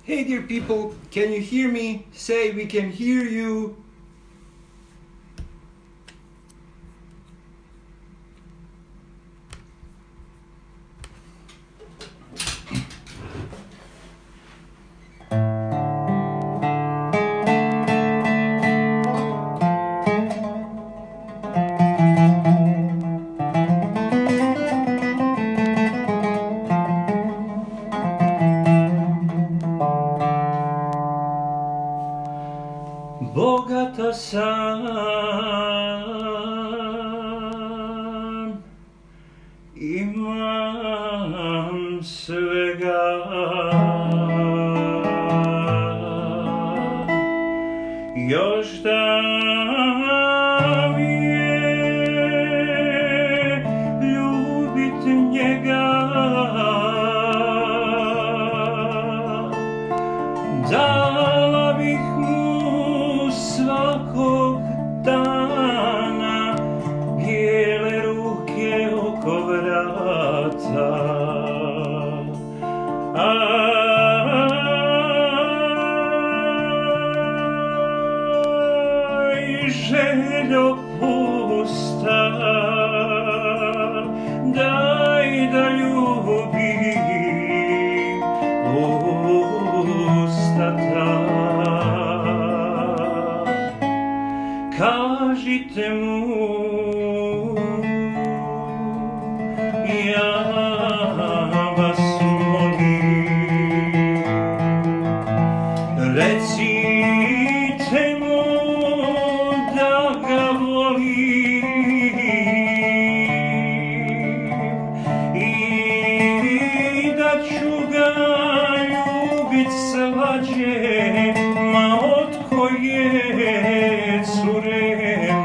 Hey dear people, can you hear me? Say we can hear you. Bogata sam, imam svega, još da mi je ljubit njega, dala bih mu svakog dana bijele ruke oko vrata. Aj, željo pusta, daj da ljubim usta ta. Kažite mu, ja vas molim, recite mu da ga volim i da ću ga ljubit slađe, ma od koje cure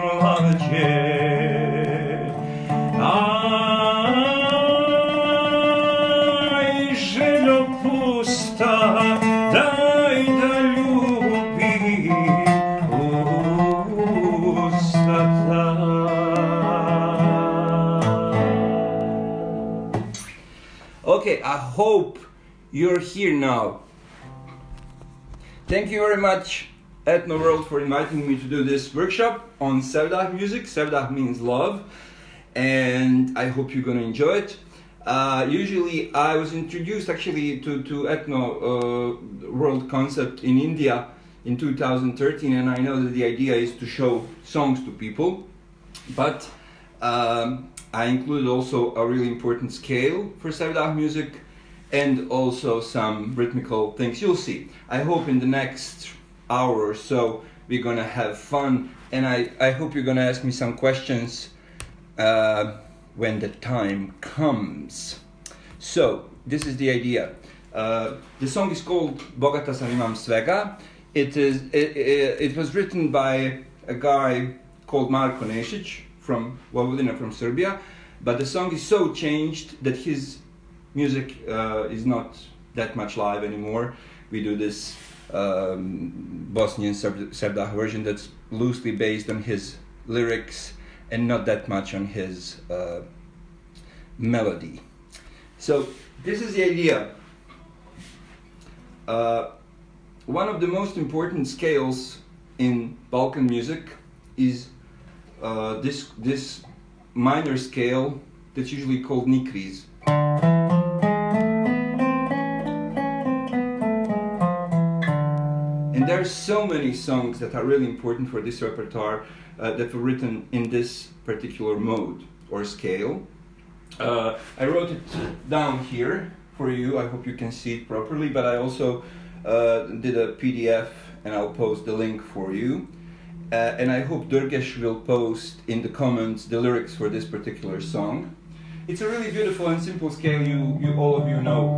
mlađe. Aj, željo pusta, daj da ljubim usta ta. Okay, I hope you're here now. Thank you very much, Ethno World, for inviting me to do this workshop on Sevdah music. Sevdah means love, and I hope you're gonna enjoy it. Usually I was introduced actually to Ethno World concept in India in 2013, and I know that the idea is to show songs to people, but I included also a really important scale for Sevdah music and also some rhythmical things. You'll see. I hope in the next hour or so we're gonna have fun, and I hope you're gonna ask me some questions when the time comes. So this is the idea. The song is called Bogata sam, imam svega. It was written by a guy called Marko Nešić from Vojvodina, from Serbia, but the song is so changed that his music is not that much live anymore. We do this Bosnian Sevdah version that's loosely based on his lyrics and not that much on his melody. So this is the idea. One of the most important scales in Balkan music is this minor scale that's usually called NIKRIZ. And there are so many songs that are really important for this repertoire that were written in this particular mode or scale. I wrote it down here for you. I hope you can see it properly, but I also did a PDF and I'll post the link for you. And I hope Durgesh will post in the comments the lyrics for this particular song. It's a really beautiful and simple scale you all of you know.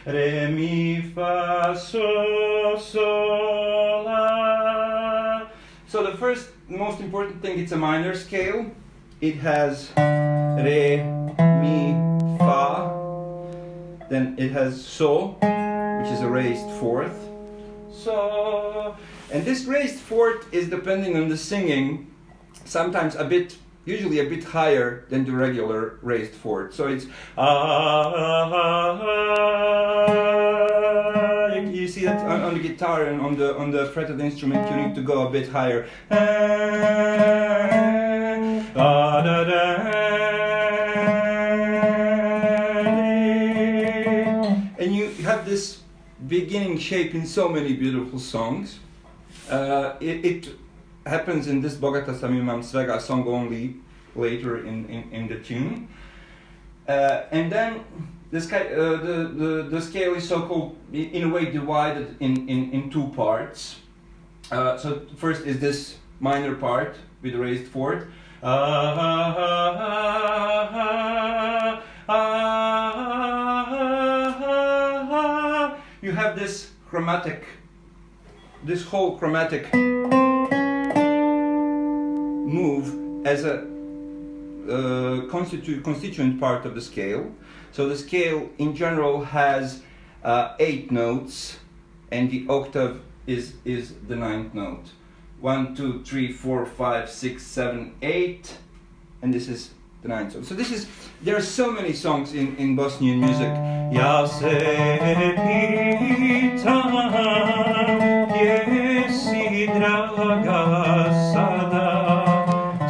Re, mi, fa, so, sol, la. So the first most important thing, it's a minor scale. It has re, mi, fa, Then it has so, which is a raised fourth. So, and this raised fourth is depending on the singing, sometimes a bit, usually a bit higher than the regular raised fourth. So it's you see that on the guitar and on the fretted instrument you need to go a bit higher. And you have this beginning shape in so many beautiful songs. It happens in this Bogata sam imam svega song only later in the tune. And then the scale is so-called, in a way, divided in two parts. So first is this minor part with the raised fourth. You have this chromatic, this whole chromatic move as a constituent part of the scale. So the scale in general has 8 notes, and the octave is the 9th note. 1, 2, 3, 4, 5, 6, 7, 8, and this is the 9th note. So this is, there are so many songs in Bosnian music. Ja se pitam, gdje si draga sada.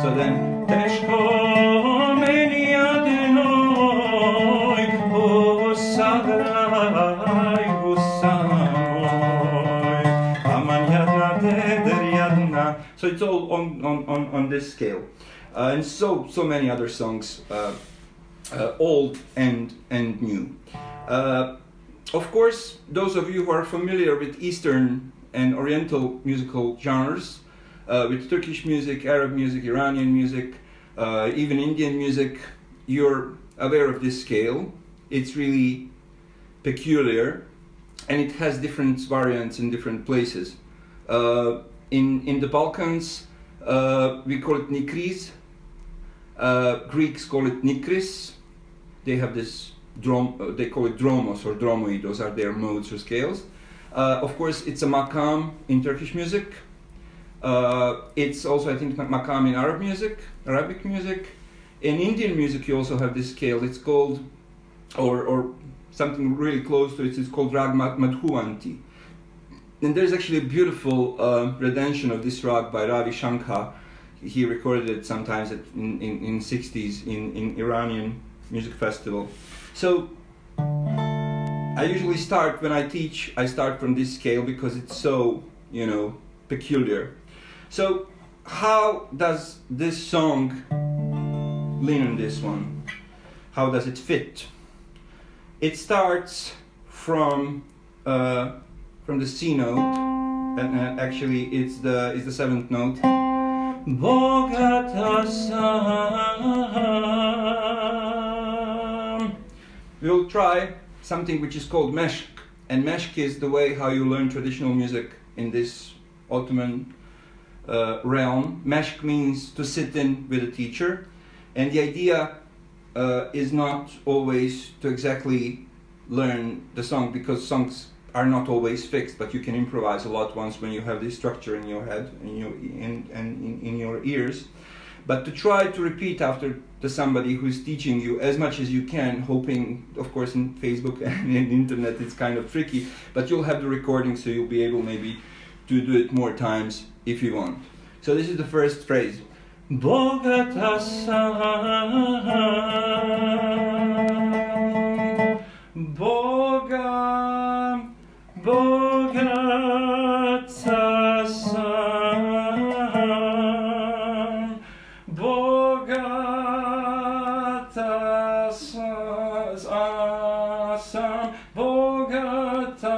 So then, teško meni jednoj, osagraj samoj, aman jedna deder jedna. So it's all on this scale. And so many other songs, old and new. Of course, those of you who are familiar with Eastern and Oriental musical genres, with Turkish music, Arab music, Iranian music, even Indian music, you're aware of this scale. It's really peculiar, and it has different variants in different places. In the Balkans, we call it NIKRIZ. Greeks call it NIKRIZ. They have this they call it dromos or dromoi. Those are their modes or scales. Of course, it's a makam in Turkish music. It's also, I think, makam in Arabic music. In Indian music, you also have this scale. It's called, or something really close to it, it's called rag madhuvanti. And there's actually a beautiful rendition of this rag by Ravi Shankar. He recorded it sometimes in 60s in Iranian music festival. So I usually start, when I teach, I start from this scale because it's so, peculiar. So how does this song lean on this one? How does it fit? It starts from the C note, and actually it's the 7th note. Bogata sam. We'll try something which is called meshk, and meshk is the way how you learn traditional music in this Ottoman realm. Meshk means to sit in with a teacher, and the idea is not always to exactly learn the song, because songs are not always fixed, but you can improvise a lot once when you have this structure in your head and in your ears. But to try to repeat after to somebody who's teaching you as much as you can, hoping, of course, in Facebook and in the internet it's kind of tricky, but you'll have the recording, so you'll be able maybe to do it more times if you want. So this is the first phrase. Bogata sam, Bogata sam, Bogata sam, Bogata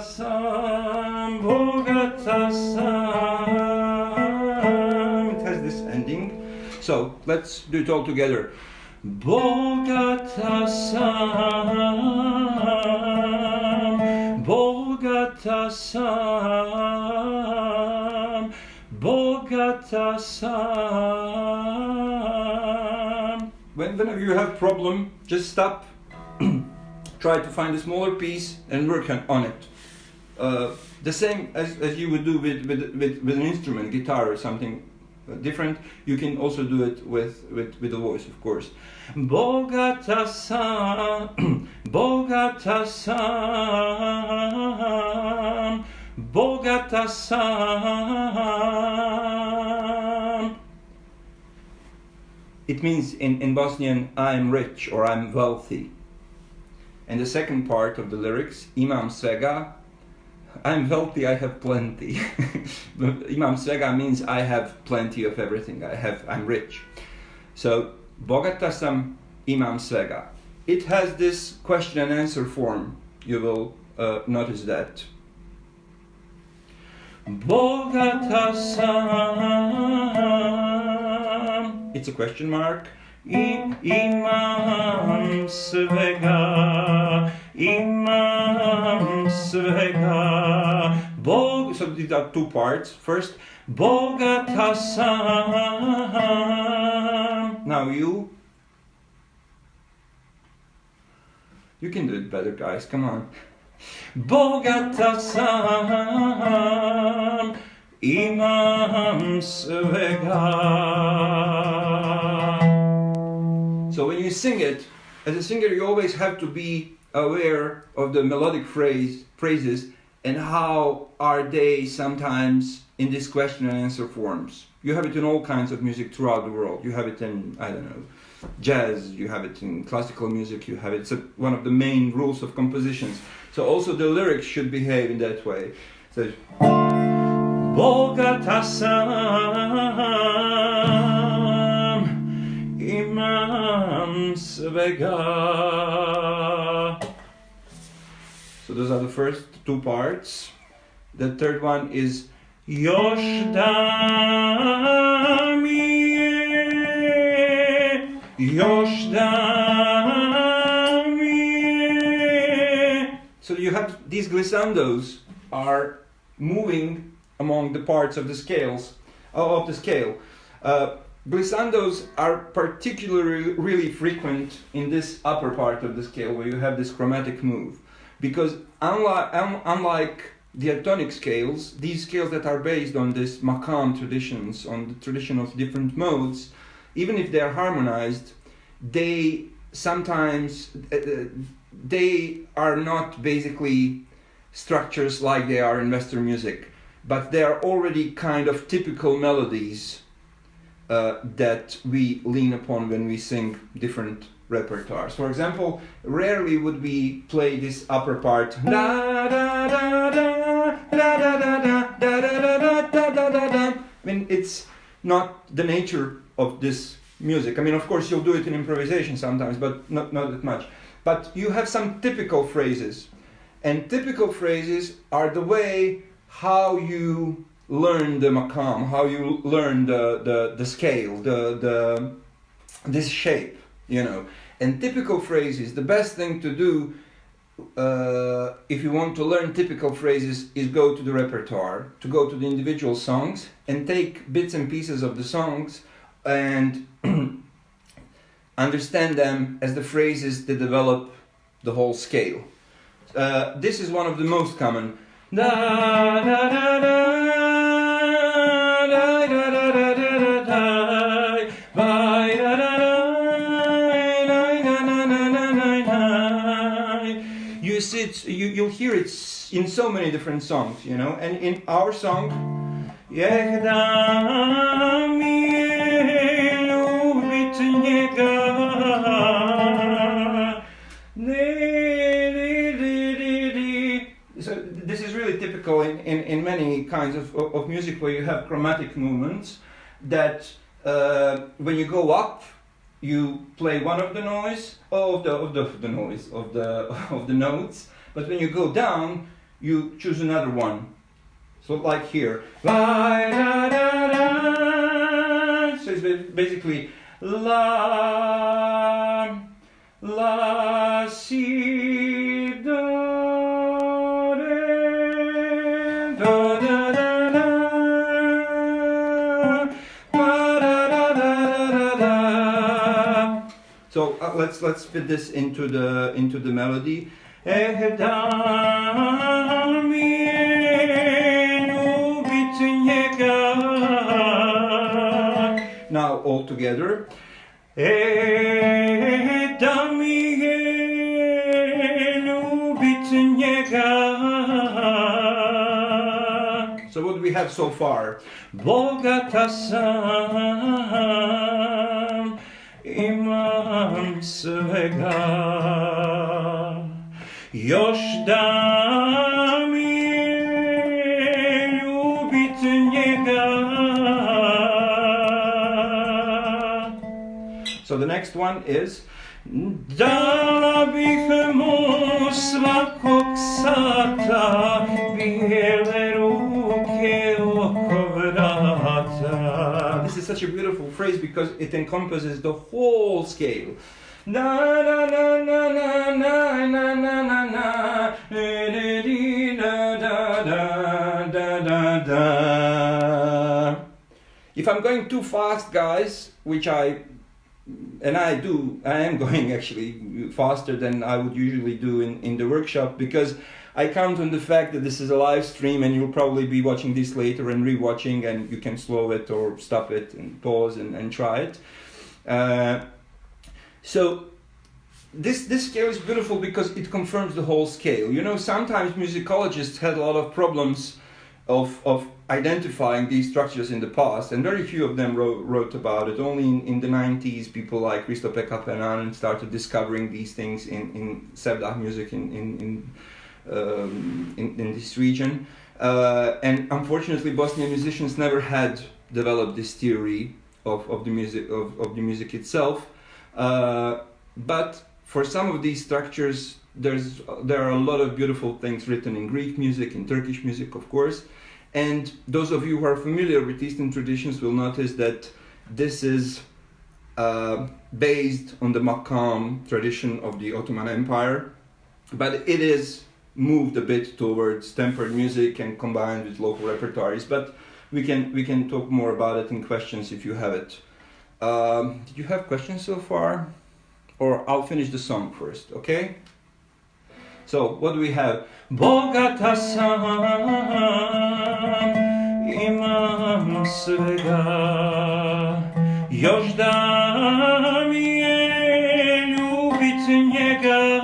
sam, Bogata sam. It has this ending. So let's do it all together. Bogata sam, Bogata sam, Bogata sam. Whenever you have problem, just stop try to find a smaller piece and work on it. The same as you would do with an instrument, guitar or something different. You can also do it with the voice, of course. Bogata sam, bogata sam, bogata sam. It means in Bosnian, I'm rich or I'm wealthy. And the second part of the lyrics, imam svega, I'm wealthy, I have plenty. Imam svega means I have plenty of everything. I'm rich. So bogata sam, imam svega. It has this question and answer form. You will notice that. Bogata sam. It's a question mark. Imam svega, imam svega. So these are two parts. First, bogata sam. Now you can do it better, guys. Come on. Bogata sam, imam svega. So when you sing it, as a singer, you always have to be aware of the melodic phrases and how are they sometimes in this question and answer forms. You have it in all kinds of music throughout the world. You have it in, I don't know, jazz, you have it in classical music, you have it. It's one of the main rules of compositions. So also the lyrics should behave in that way. So, Bogata sam, imam svega. So those are the first two parts. The third one is Još da mi je, još da mi je. So you have these glissandos are moving among the parts of the scales of the scale. Glissandos are particularly really frequent in this upper part of the scale where you have this chromatic move, because unlike the atonic scales, these scales that are based on this maqam traditions, on the tradition of different modes, even if they are harmonized, they sometimes they are not basically structures like they are in Western music, but they are already kind of typical melodies that we lean upon when we sing different repertoires. For example, rarely would we play this upper part. Da, da, da, da, da, da, da, da, da, da, da, da, da. I mean, it's not the nature of this music. I mean, of course, you'll do it in improvisation sometimes, but not that much. But you have some typical phrases, and typical phrases are the way how you learn the maqam, how you learn the scale, this shape, you know. And typical phrases, the best thing to do if you want to learn typical phrases is go to the repertoire, to go to the individual songs and take bits and pieces of the songs and understand them as the phrases that develop the whole scale. This is one of the most common. Da, da, da, da. You'll hear it in so many different songs, you know, and in our song, so this is really typical in many kinds of music where you have chromatic movements that when you go up, you play one of the noise of the notes, but when you go down, you choose another one. So like here, so it's basically la la si do re do da da da ba da da da da da. So let's fit this into the melody. Now all together. So what do we have so far? Bogata sam, imam svega, još da mi je ljubit njega. So the next one is dala bih mu svakog sata bijele ruke oko vrata. This is such a beautiful phrase because it encompasses the whole scale. Na na na na na na na na na na da da da. If I'm going too fast, guys, which I am going actually faster than I would usually do in the workshop, because I count on the fact that this is a live stream and you'll probably be watching this later and re-watching, and you can slow it or stop it and pause and try it. So this scale is beautiful because it confirms the whole scale. You know, sometimes musicologists had a lot of problems of identifying these structures in the past, and very few of them wrote about it. Only in the 90s, people like Christo-Pekka Penan started discovering these things in Sevdah music in this region. And unfortunately, Bosnian musicians never had developed this theory of the music itself. But for some of these structures, there are a lot of beautiful things written in Greek music, in Turkish music, of course. And those of you who are familiar with Eastern traditions will notice that this is based on the makam tradition of the Ottoman Empire, but it is moved a bit towards tempered music and combined with local repertoires. But we can talk more about it in questions if you have it. Did you have questions so far? Or I'll finish the song first, okay? So, what do we have? Bogata sam, imam svega, još da mi je ljubit njega.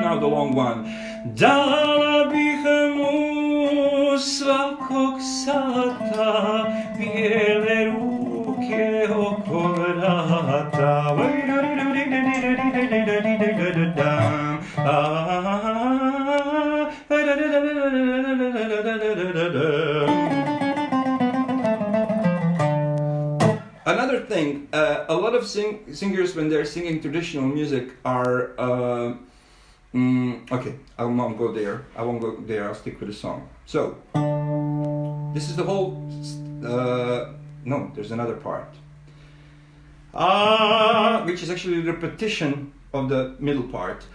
Now the long one. Dala bih mu svakog sata bijele ruke oko vrata. Another thing, a lot of singers, when they're singing traditional music, are okay, I won't go there. I'll stick with the song. So this is the whole. No, there's another part, which is actually the repetition of the middle part.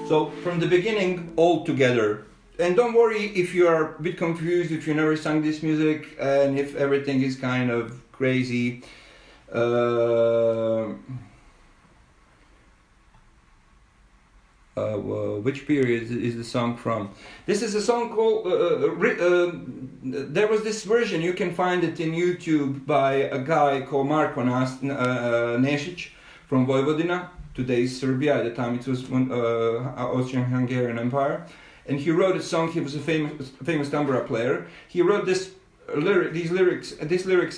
So from the beginning, all together. And don't worry if you are a bit confused, if you never sang this music, and if everything is kind of crazy. Which period is the song from? This is a song called, there was this version, you can find it in YouTube, by a guy called Marko Nešić from Vojvodina, today's Serbia, at the time it was Austrian-Hungarian Empire. And he wrote a song, he was a famous tambura player. He wrote these lyrics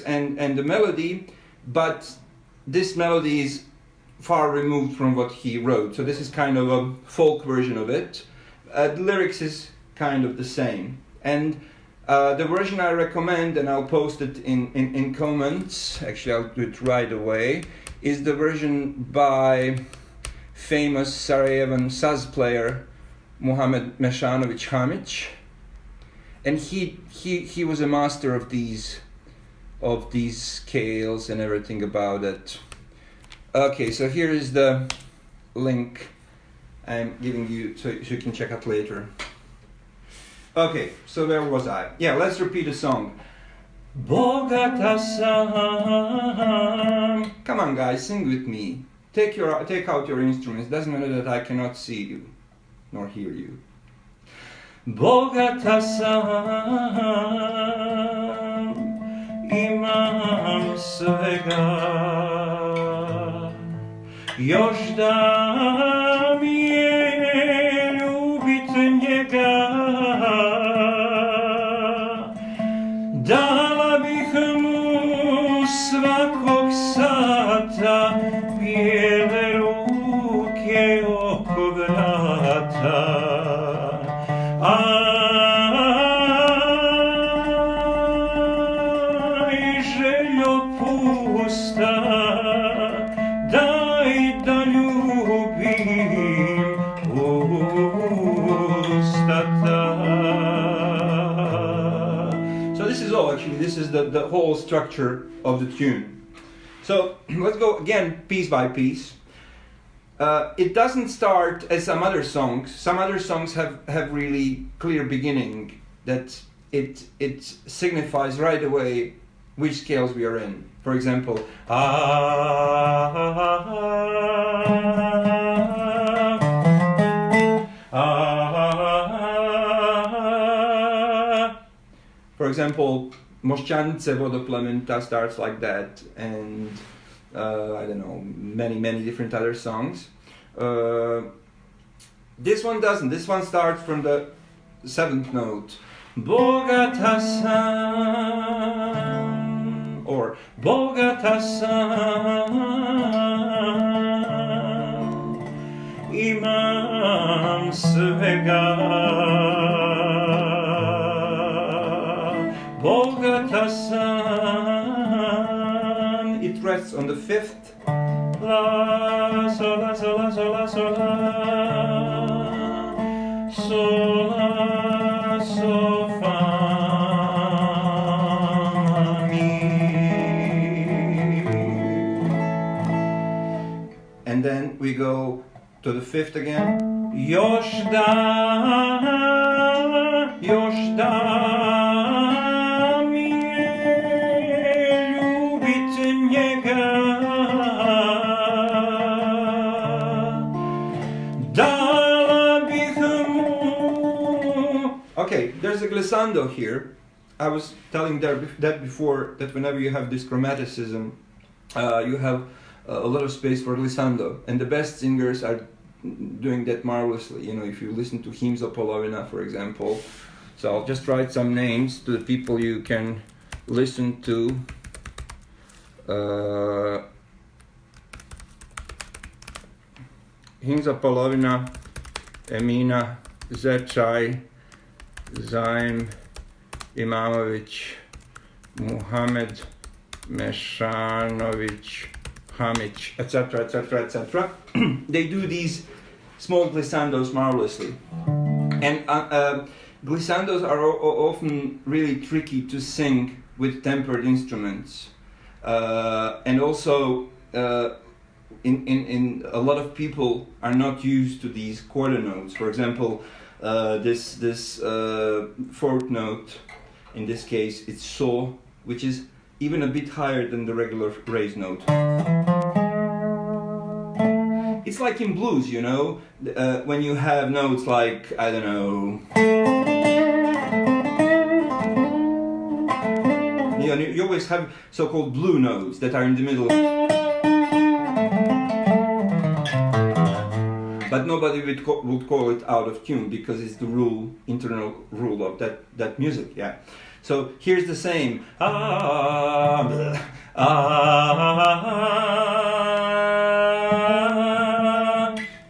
and the melody, but this melody is far removed from what he wrote. So this is kind of a folk version of it. The lyrics is kind of the same. And the version I recommend, and I'll post it in comments, actually I'll do it right away, is the version by famous Sarajevan saz player Muhammad Mešanović Hamić. And he was a master of these of these scales and everything about it. Okay, so here is the link I'm giving you so you can check out later. Okay, so where was I? Yeah, let's repeat the song. Bogata sam. Come on, guys, sing with me. Take out your instruments. Doesn't matter that I cannot see you nor hear you. Bogata sam, imam svega, još da mi je ljubit njega, dala bih mu svakog sata bijele ruke oko vrata. Aj, željo pusta, daj da ljubim ustata. So this is all actually, this is the whole structure of the tune. So let's go again piece by piece. It doesn't start as some other songs. Some other songs have really clear beginning that it signifies right away which scales we are in. For example, for example, Mošćance vodoplementa starts like that, and I don't know, many different other songs. This one doesn't. This one starts from the 7th note. Bogata sam, or Bogata sam, imam svega. Bogata sam. It rests on the 5th. La, sol, la, sol, la, sol, la, sol, la. Sol, la, sol, fa, mi. And then we go to the 5th again. Još da. Okay, there's a glissando here. I was telling that before, that whenever you have this chromaticism, you have a lot of space for glissando, and the best singers are doing that marvelously. You know, if you listen to Hymns of Polovina, for example. So I'll just write some names to the people you can listen to. Hymns of Polovina, Emina, Zečaj, Zaim, Imamović, Muhamed, Mešanović, Hamić, etc., etc., etc. They do these small glissandos marvelously. And glissandos are often really tricky to sing with tempered instruments. And also, in a lot of people are not used to these quarter notes. For example, this 4th note, in this case, it's so, which is even a bit higher than the regular raised note. It's like in blues, you know, when you have notes like, I don't know, you always have so-called blue notes that are in the middle. But nobody would call it out of tune because it's the rule, internal rule of that music, yeah. So here's the same.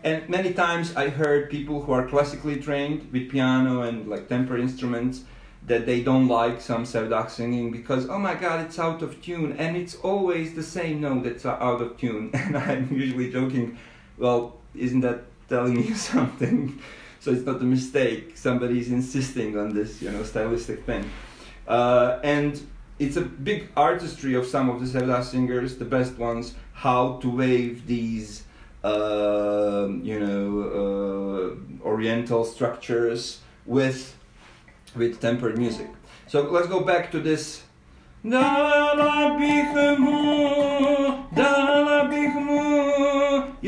And many times I heard people who are classically trained with piano and like tempered instruments that they don't like some Sevdah singing because, oh my God, it's out of tune, and it's always the same note that's out of tune. And I'm usually joking, well, isn't that telling you something? So it's not a mistake. Somebody's insisting on this, you know, stylistic thing. And it's a big artistry of some of the Sevdah singers, the best ones, how to wave these Oriental structures with tempered music. So let's go back to this. You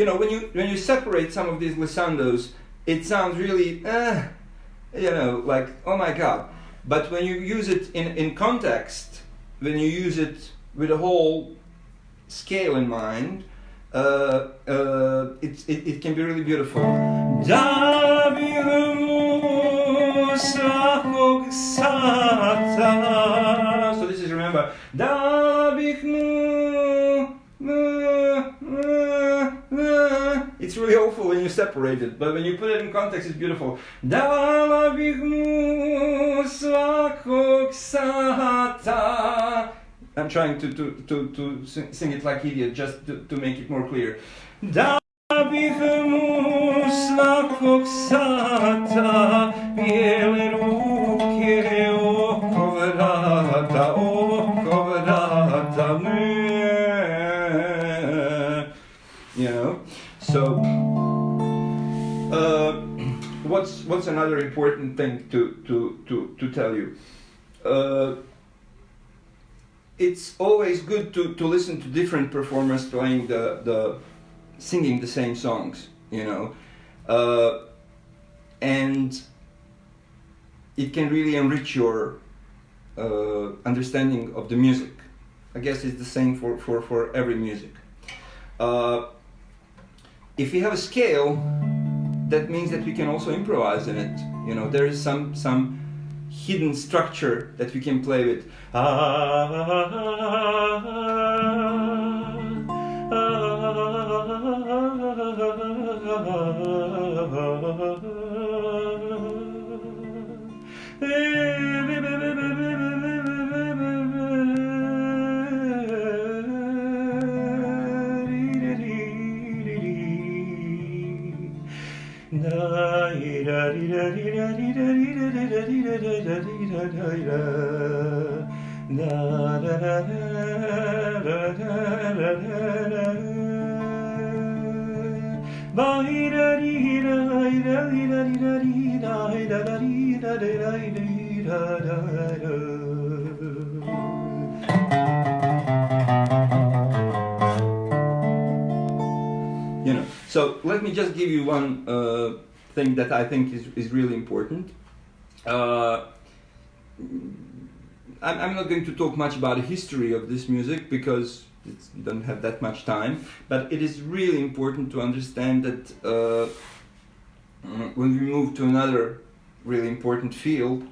know, when you separate some of these glissandos, it sounds really, like, oh my God. But when you use it in context, when you use it with a whole scale in mind, it can be really beautiful. So this is, remember, it's really awful when you separate it, but when you put it in context, it's beautiful. I'm trying to sing it like idiot, just to make it more clear. You know, so what's another important thing to tell you? It's always good to listen to different performers playing singing the same songs, you know, and it can really enrich your understanding of the music. I guess it's the same for every music. If you have a scale, that means that we can also improvise in it. You know, there is some hidden structure that we can play with. You know, so let me just give you one thing that I think is really important. I'm not going to talk much about the history of this music because we don't have that much time, but it is really important to understand that when we move to another really important field,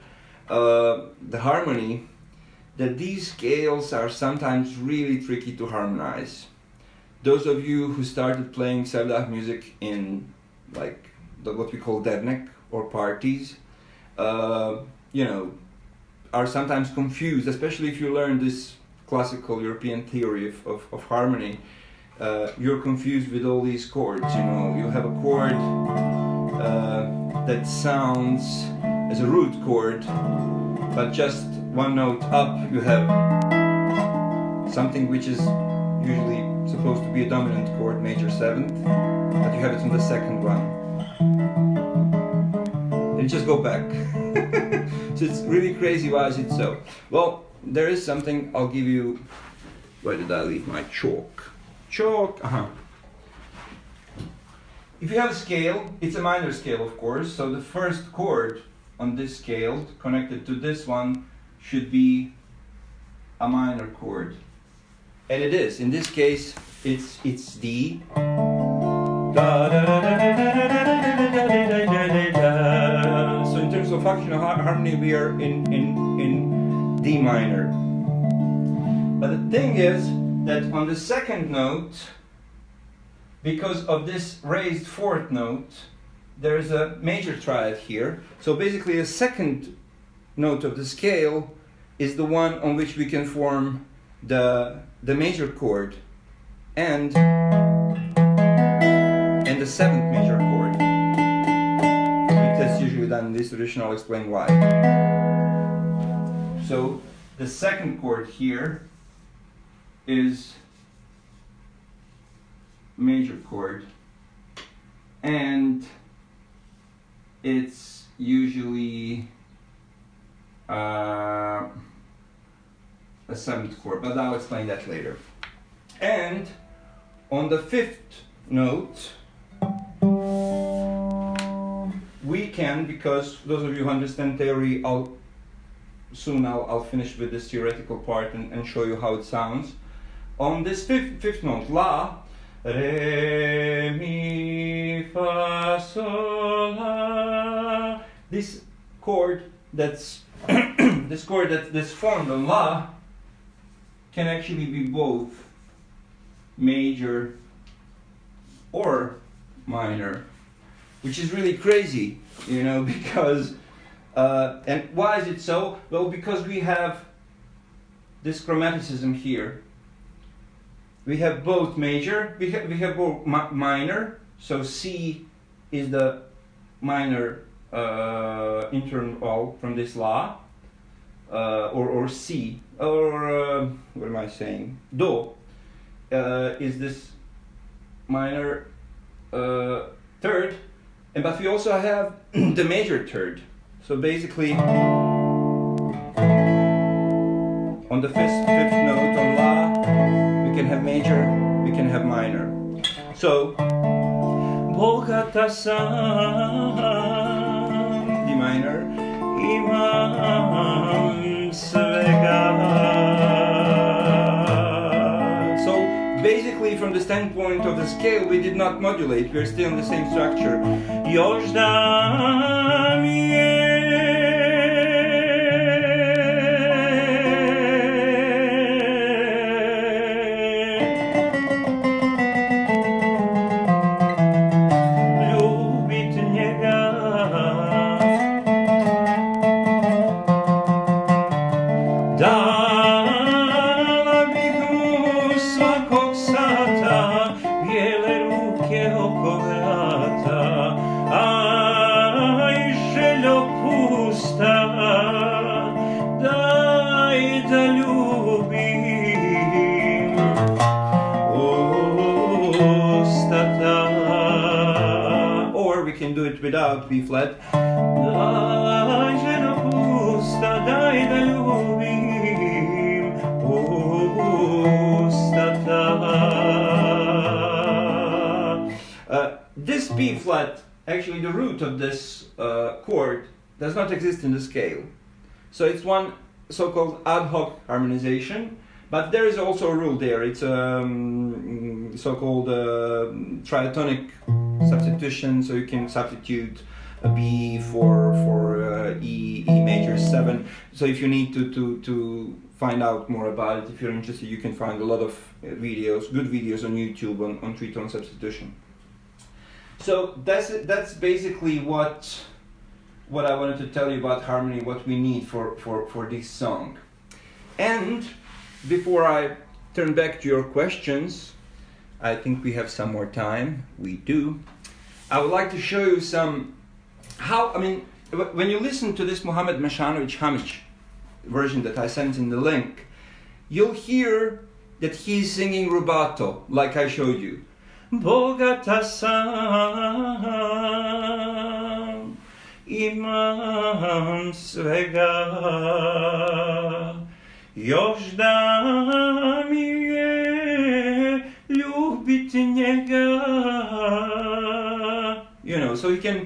the harmony, that these scales are sometimes really tricky to harmonize. Those of you who started playing Sevdah music in like what we call dernek or parties, you know, are sometimes confused, especially if you learn this classical European theory of harmony. You're confused with all these chords, you know. You have a chord that sounds as a root chord, but just one note up you have something which is usually supposed to be a dominant chord, major seventh, but you have it on the second one. Then just go back. So it's really crazy. Why is it so? Well, there is something. I'll give you. Where did I leave my chalk? Chalk. If you have a scale, it's a minor scale, of course. So the first chord on this scale, connected to this one, should be a minor chord, and it is. In this case, it's D. So in terms of functional harmony, we are in D minor. But the thing is that on the second note, because of this raised fourth note, there is a major triad here. So basically, the second note of the scale is the one on which we can form the major chord and the seventh major chord. That's usually done in this tradition. I'll explain why. So the second chord here is major chord, and it's usually a seventh chord, but I'll explain that later. And on the fifth note, we can, because those of you who understand theory, I'll finish with this theoretical part and show you how it sounds. On this fifth note, La, Re, Mi, Fa, Sol, La, this chord that's that's formed on La can actually be both major or minor, which is really crazy, you know, because and why is it so? Well, because we have this chromaticism here. We have both major, we have both minor, so C is the minor interval from this La, or C, or what am I saying? Do is this minor third, but we also have the major third. So basically, on the fifth note on La, we can have major, we can have minor. So, D minor, Imam Svega. So basically, from the standpoint of the scale, we did not modulate. We are still in the same structure. Without B flat. This B flat, actually the root of this chord does not exist in the scale. So it's one so-called ad hoc harmonization, but there is also a rule there. It's a so-called triatonic substitution, so you can substitute a B for E major 7. So if you need to find out more about it, if you're interested, you can find a lot of videos, good videos on YouTube on tritone substitution. So that's basically what I wanted to tell you about harmony, what we need for this song. And before I turn back to your questions, I think we have some more time. We do. I would like to show you when you listen to this Muhammad Mashanović Hamić version that I sent in the link, you'll hear that he's singing rubato, like I showed you. Bogata sam imam svega, još da mi je ljubit njega. You know, so he can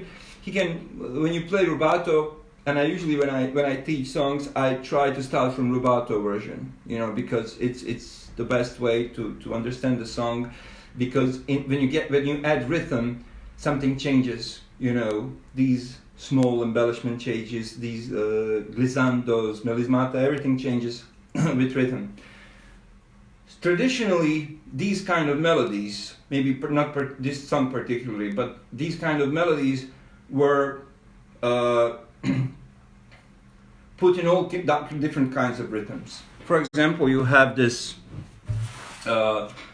when you play rubato, and I usually when I teach songs, I try to start from rubato version, you know, because it's the best way to understand the song, because when you add rhythm, something changes, you know, these small embellishment changes, these glissandos, melismata, everything changes with rhythm. Traditionally, these kind of melodies, maybe not this song particularly, but these kind of melodies were put in all different kinds of rhythms. For example, you have this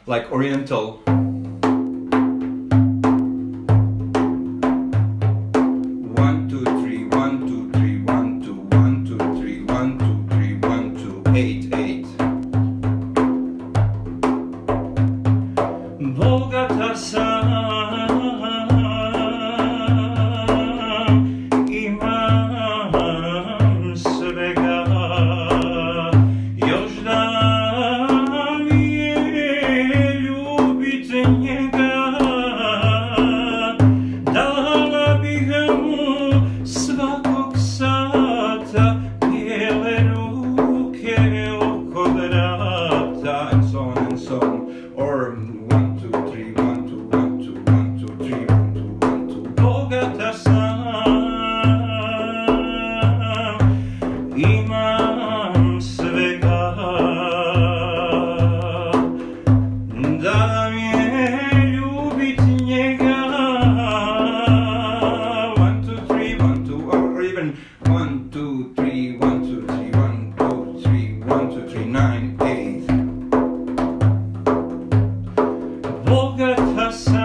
like Oriental. 1 2 3 1 2 3 1 2 1 2 3 1 2 3 1 2 svakog sata, bijele ruke oko vrata, and so on and so on. Or 1, 2, 3, 1, 2, 1, 2, 1, 2, 3, 1, 2, 1, 2. Bogata sam, imam svega, da mi je ljubit njega. 1, 2, 3, 1, 2, or even 1, 2, 3, 1, 2, 3, 1, 2, 3, 1, 2, 3, 9, 8. Bogata sam,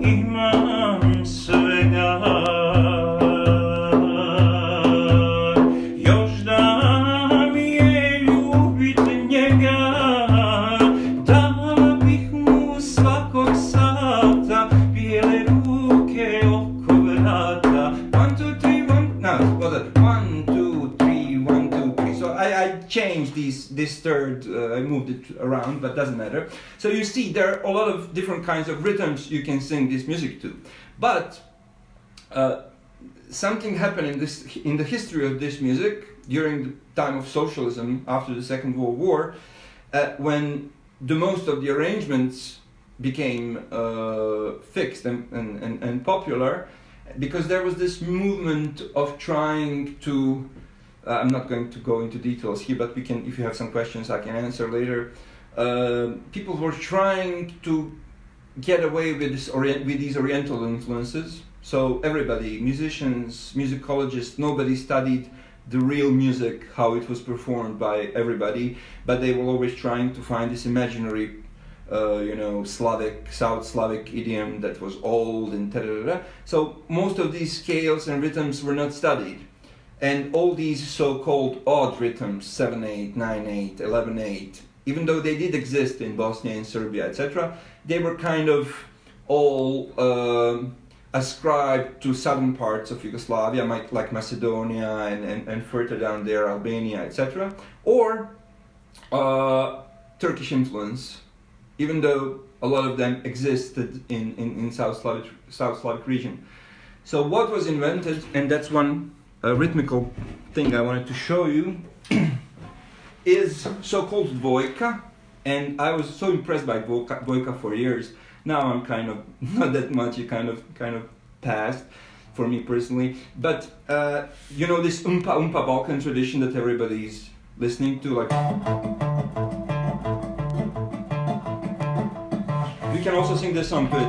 imam svega, još da mi je ljubit njega, dala bih mu svakog sata, bijele ruke oko vrata. 1, 2, 3, 1, no, what's that? 1, 2, 3, 1, 2, 3. So I changed this third, I moved it around, but doesn't matter. So you see, there are a lot of different kinds of rhythms you can sing this music to. But something happened in the history of this music during the time of socialism after the Second World War, when the most of the arrangements became fixed and popular, because there was this movement of trying to, I'm not going to go into details here, but we can, if you have some questions, I can answer later. People were trying to get away with these Oriental influences. So everybody, musicians, musicologists, nobody studied the real music, how it was performed by everybody, but they were always trying to find this imaginary, Slavic, South Slavic idiom that was old and da-da-da-da. So most of these scales and rhythms were not studied. And all these so-called odd rhythms, 7/8, 9/8, 11/8, even though they did exist in Bosnia and Serbia, etc., they were kind of all ascribed to southern parts of Yugoslavia, like Macedonia and further down there, Albania, etc., or Turkish influence, even though a lot of them existed in South Slavic region. So what was invented, and that's one rhythmical thing I wanted to show you, is so-called dvojka, and I was so impressed by dvojka for years. Now I'm kind of not that much. It kind of passed for me personally. But this umpa Balkan tradition that everybody's listening to, like. We can also sing this song to it.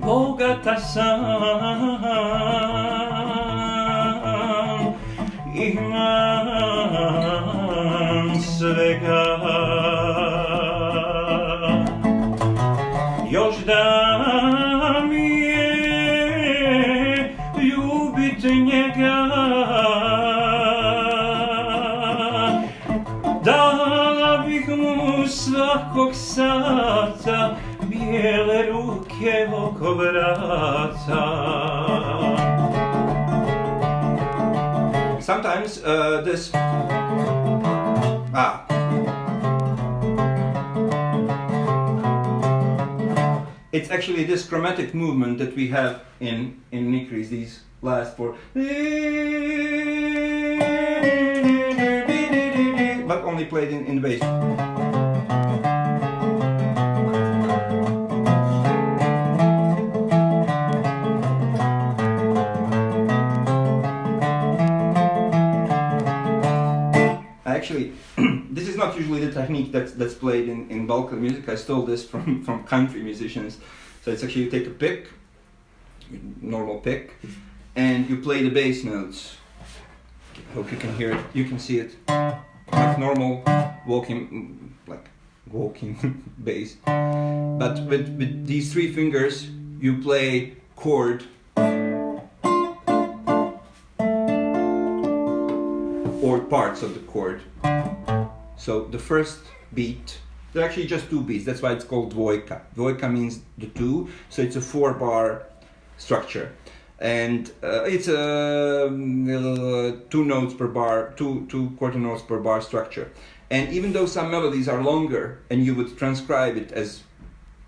Bogata sam, imam svega, još da mi je ljubit njega, dala bih mu svakog sata, bijele ruke oko vrata. Sometimes this it's actually this chromatic movement that we have in NIKRIZ, these last four, but only played in the bass. Actually, this is not usually the technique that's played in Balkan music. I stole this from country musicians. So it's actually you take a pick, normal pick, and you play the bass notes. Hope you can hear it. You can see it, like normal walking bass. But with these three fingers, you play chord or parts of the chord. So the first beat, there are actually just two beats, that's why it's called dvojka. Dvojka means the two, so it's a 4-bar structure. And it's a 2 notes per bar, two quarter notes per bar structure. And even though some melodies are longer, and you would transcribe it as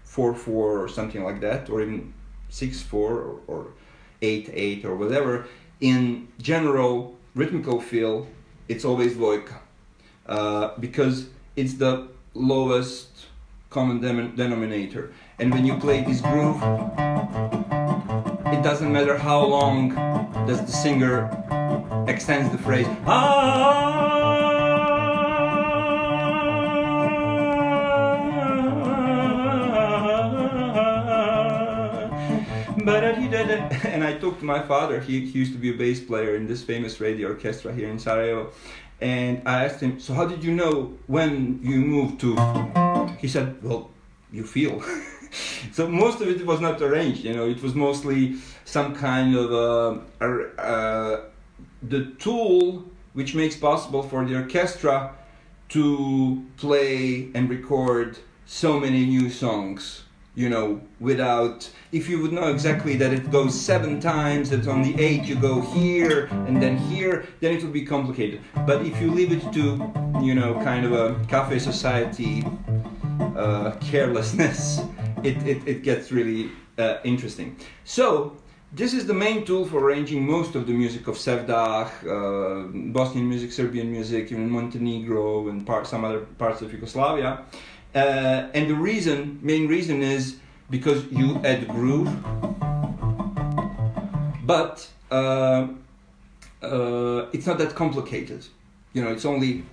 4/4 or something like that, or even 6/4 or 8/8 or whatever, in general rhythmical feel, it's always dvojka, because it's the lowest common denominator. And when you play this groove, it doesn't matter how long does the singer extends the phrase. And I talked to my father. He used to be a bass player in this famous radio orchestra here in Sarajevo. And I asked him, so how did you know when you moved to? He said, well, you feel. So most of it was not arranged, you know, it was mostly some kind of the tool which makes possible for the orchestra to play and record so many new songs, you know, without, if you would know exactly that it goes 7 times, that on the 8 you go here and then here, then it would be complicated. But if you leave it to, you know, kind of a cafe society carelessness, it gets really interesting. So this is the main tool for arranging most of the music of Sevdah, Bosnian music, Serbian music, even Montenegro and some other parts of Yugoslavia. And the main reason is because you add groove, but it's not that complicated. You know, it's only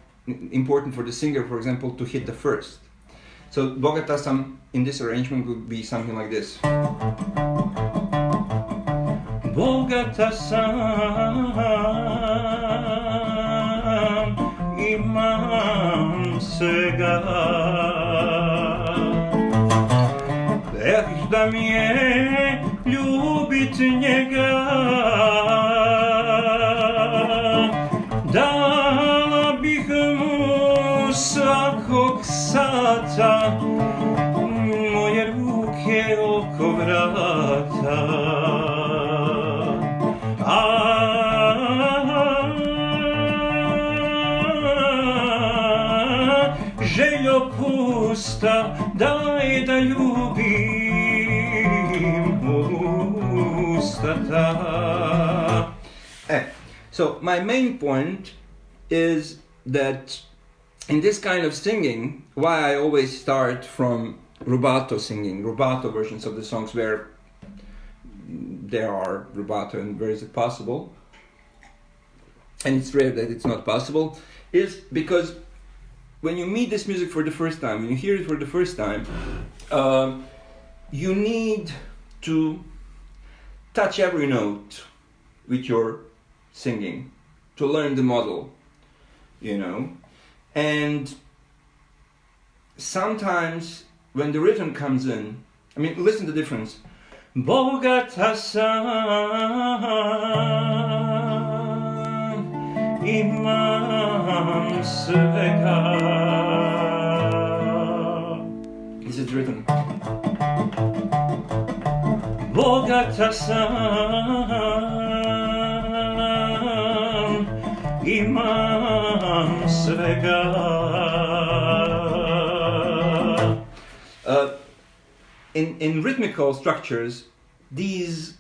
important for the singer, for example, to hit the first. So Bogata Sam in this arrangement would be something like this. Bogata Sam imam svega, da mi je ljubit njega, dala bih mu svakog sata moje ruke oko vrata. Željo pusta, daj da ljubim ustata. So my main point is that in this kind of singing, why I always start from rubato singing, rubato versions of the songs where there are rubato and where is it possible, and it's rare that it's not possible, is because when you meet this music for the first time, when you hear it for the first time, you need to touch every note with your singing to learn the model, you know. And sometimes when the rhythm comes in, I mean, listen to the difference. Bogata sam imam svega. This is rhythm. Bogata sam imam svega. In rhythmical structures, these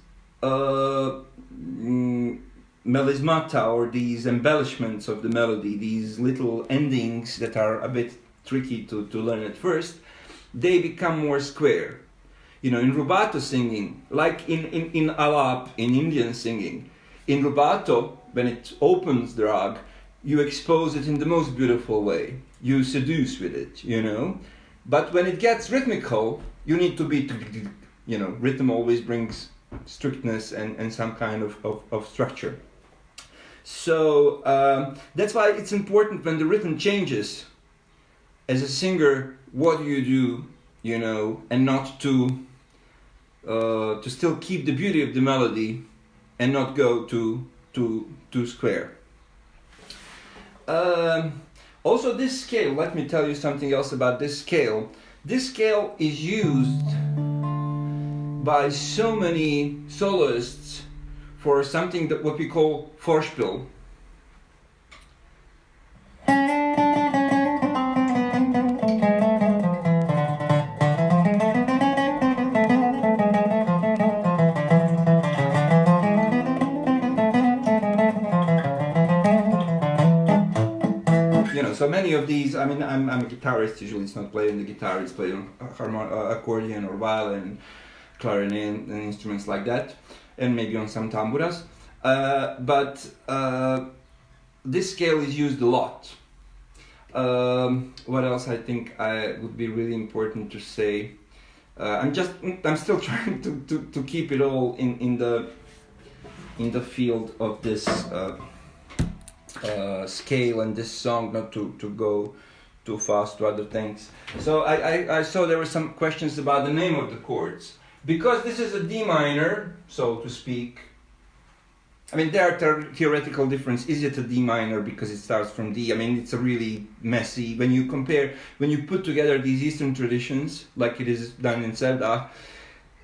melismata, or these embellishments of the melody, these little endings that are a bit tricky to learn at first, they become more square. You know, in rubato singing, like in alap, in Indian singing, in rubato, when it opens the rag, you expose it in the most beautiful way. You seduce with it, you know. But when it gets rhythmical, you need to be, you know, rhythm always brings strictness and some kind of structure. So that's why it's important when the rhythm changes, as a singer, what do, you know, and not to still keep the beauty of the melody and not go too square. Also, this scale, let me tell you something else about this scale. This scale is used by so many soloists for something that what we call Vorspiel. so many of these, I mean, I'm a guitarist, usually it's not playing the guitar, it's playing accordion or violin, clarinet, and instruments like that, and maybe on some tamburas. But this scale is used a lot. What else I think would be really important to say? I'm still trying to keep it all in the field of this scale and this song, not to go too fast to other things. So I saw there were some questions about the name of the chords. Because this is a D minor, so to speak, I mean, there are theoretical difference. Is it a D minor because it starts from D? I mean, it's a really messy, when you put together these Eastern traditions, like it is done in Sevdah,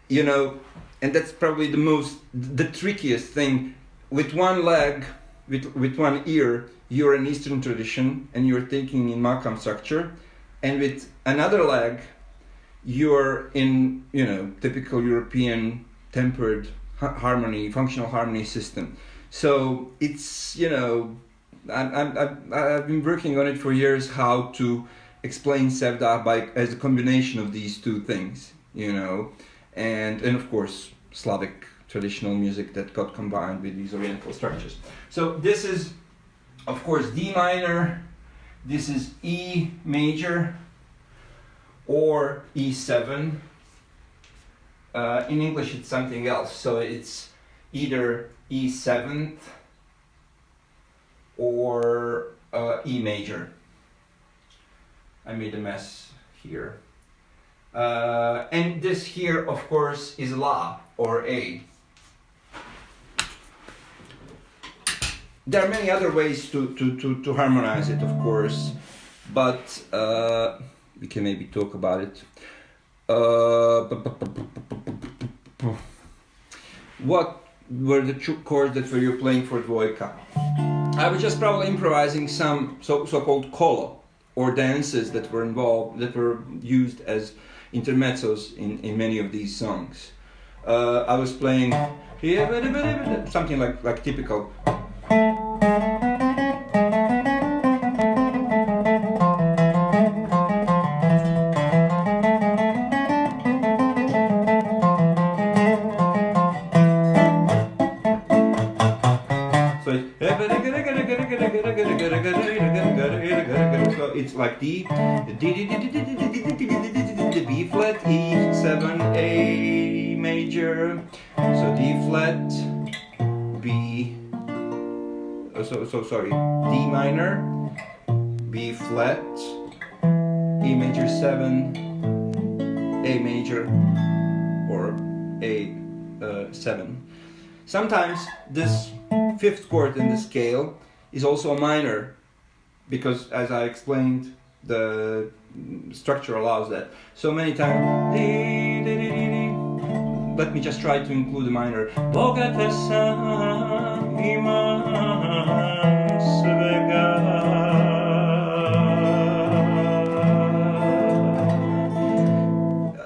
you know, and that's probably the trickiest thing. With one leg, with one ear, you're an Eastern tradition, and you're thinking in makam structure, and with another leg, you're in, you know, typical European tempered harmony, functional harmony system. So it's, you know, I've been working on it for years, how to explain Sevdah as a combination of these two things, you know, and of course Slavic traditional music that got combined with these Oriental structures. So this is, of course, D minor, this is E major, or E7. In English it's something else, so it's either E7th or E major. I made a mess here. And this here, of course, is La, or A. There are many other ways to harmonize it, of course, but we can maybe talk about it. What were the chords that you were playing for Dvojka? I was just probably improvising some so-called kolo, or dances that were involved, that were used as intermezzos in many of these songs. I was playing something like typical. So it's like D, B flat, E7, A major, so D flat, B, sorry, D minor, B flat, E major 7, A major, or A7. Sometimes this fifth chord in the scale is also a minor, because as I explained, the structure allows that. So many times, let me just try to include a minor.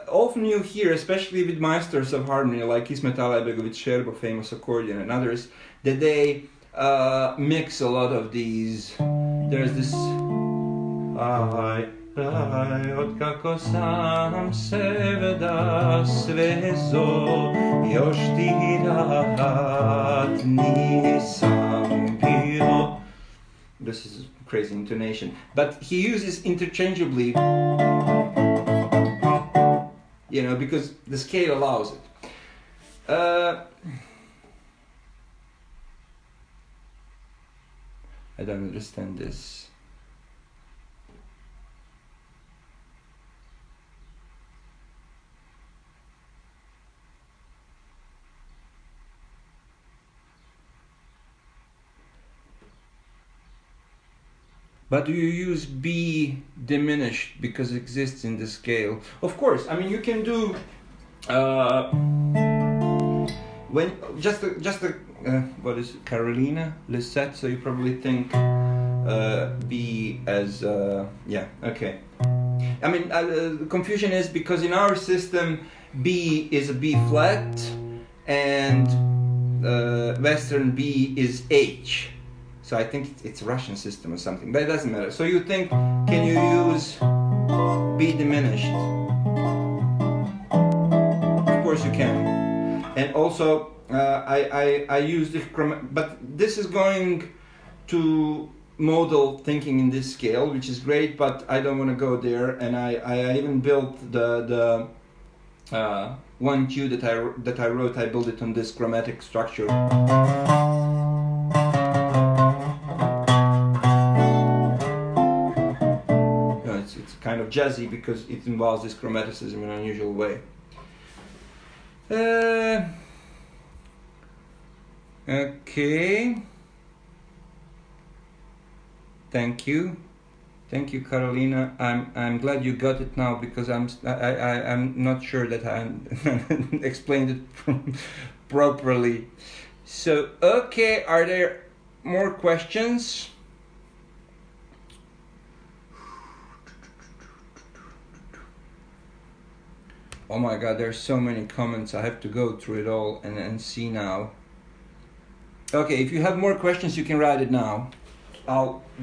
Often you hear, especially with masters of harmony like Ismet Alajbegović Sherbo, famous accordion, and others, that they mix a lot of these. There's this otkako sam sevda svezo još ti rad nisam bio. This is crazy intonation, but he uses interchangeably, you know, because the scale allows it. I don't understand this. But do you use B diminished because it exists in the scale? Of course, I mean you can do when just what is it? Carolina Lisette, so you probably think B as yeah, okay. I mean the confusion is because in our system B is a B flat and Western B is H. So I think it's a Russian system or something, but it doesn't matter. So you think, can you use B diminished? Of course you can. And also I use the but this is going to modal thinking in this scale, which is great, but I don't want to go there. And I even built the one cue that I wrote. I built it on this chromatic structure. It's kind of jazzy because it involves this chromaticism in an unusual way. Okay. Thank you, Carolina. I'm glad you got it now, because I'm not sure that I explained it properly. So okay, are there more questions? Oh my God, there's so many comments. I have to go through it all and see now. Okay, if you have more questions, you can write it now.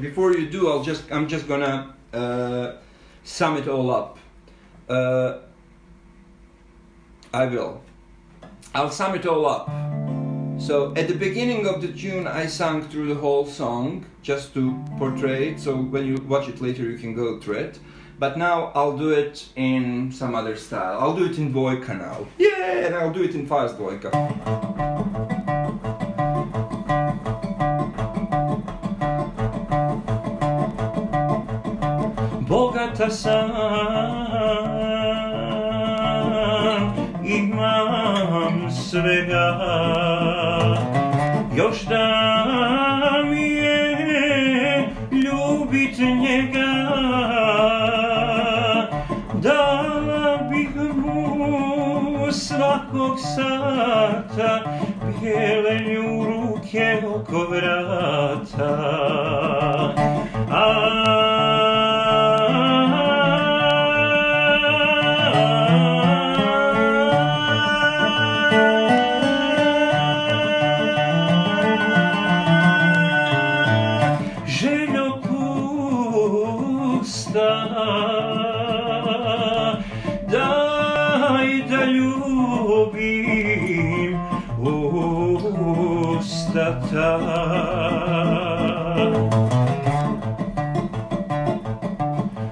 Before you do, I'm just gonna sum it all up. I'll sum it all up. So at the beginning of the tune, I sang through the whole song just to portray it. So when you watch it later, you can go through it. But now I'll do it in some other style. I'll do it in dvojka now. Yeah, and I'll do it in fast dvojka. Bogata sam, imam svega, još da mi je ljubit njega, dala bih mu svakog sata jelenju ruke oko vrata.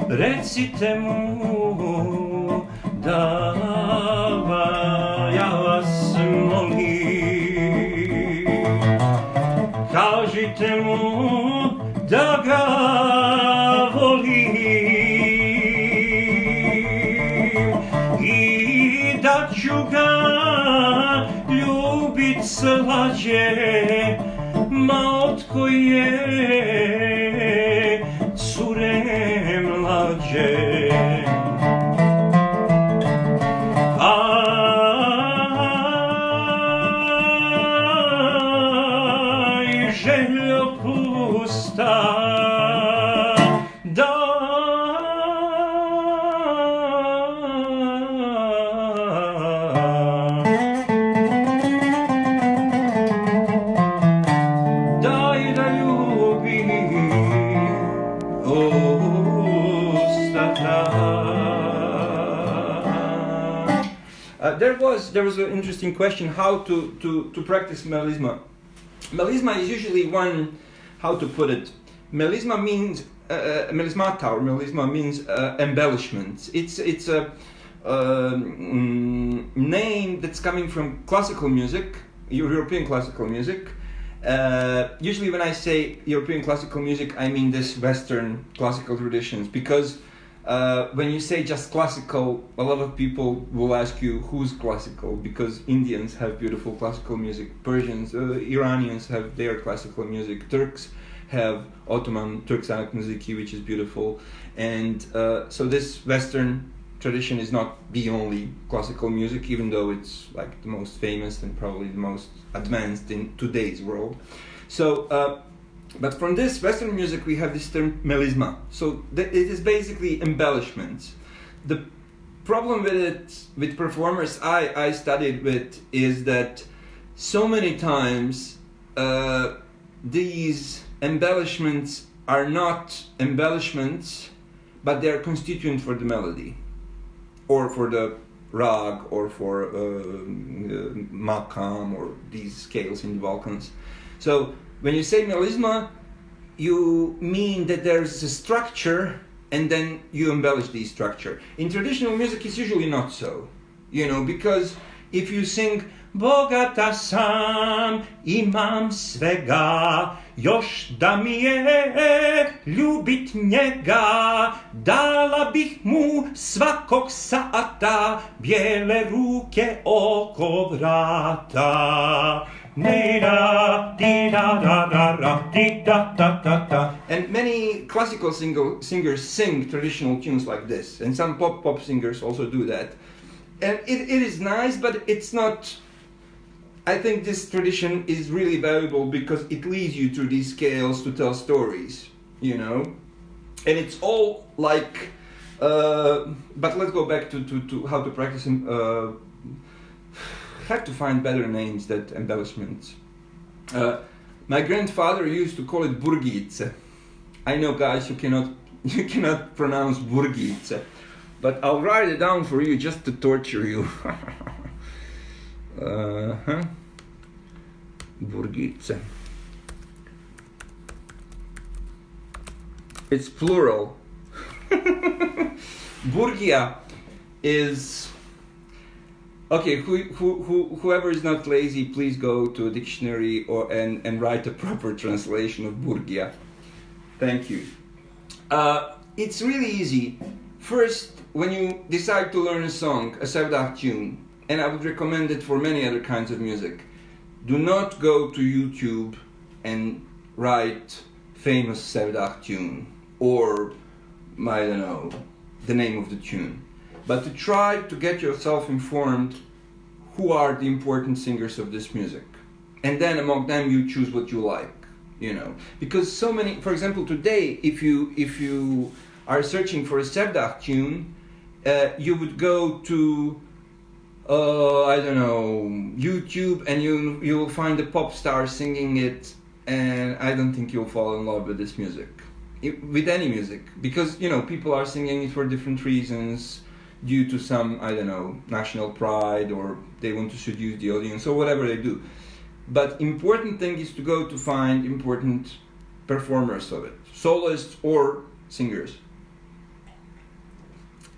Recite mu da ja vas molim, kažite mu da ga volim i da ću ga ljubit slađe, ma od koje cure mlađe. Aj, željo pusta, da there was an interesting question how to practice melisma. Melisma is usually one, how to put it, melisma means melismata, or melisma means embellishment. It's a name that's coming from classical music, European classical music. Usually when I say European classical music, I mean this Western classical traditions, because when you say just classical, a lot of people will ask you who's classical, because Indians have beautiful classical music, Persians, Iranians have their classical music, Turks have Ottoman Turk Sanat Müziği, which is beautiful, and so this Western tradition is not the only classical music, even though it's like the most famous and probably the most advanced in today's world. So but from this Western music we have this term melisma. So it is basically embellishments. The problem with it, with performers I studied with, is that so many times these embellishments are not embellishments, but they are constituent for the melody, or for the rag, or for makam, or these scales in the Balkans. So when you say melisma, you mean that there's a structure and then you embellish the structure. In traditional music, it's usually not so, you know, because if you sing Bogata sam imam svega, još da mi je ljubit njega, dala bih mu svakog sata bijele ruke oko vrata. And many classical singers sing traditional tunes like this, and some pop singers also do that. And it is nice, but it's not. I think this tradition is really valuable because it leads you to these scales to tell stories, you know. And it's all like. But let's go back to how to practice. Have to find better names than embellishments. My grandfather used to call it burgice. I know, guys, you cannot pronounce burgice, but I'll write it down for you just to torture you. Burgice. It's plural. Burgia is. Okay, whoever is not lazy, please go to a dictionary and write a proper translation of burgia. Thank you. It's really easy. First, when you decide to learn a song, a Sevdah tune, and I would recommend it for many other kinds of music, do not go to YouTube and write famous Sevdah tune or, I don't know, the name of the tune. But to try to get yourself informed who are the important singers of this music. And then among them you choose what you like, you know. Because so many, for example, today, if you are searching for a Sevdah tune, you would go to, I don't know, YouTube, and you'll find a pop star singing it, and I don't think you'll fall in love with this music. With any music. Because, you know, people are singing it for different reasons, due to some, I don't know, national pride, or they want to seduce the audience, or whatever they do. But important thing is to go to find important performers of it, soloists or singers.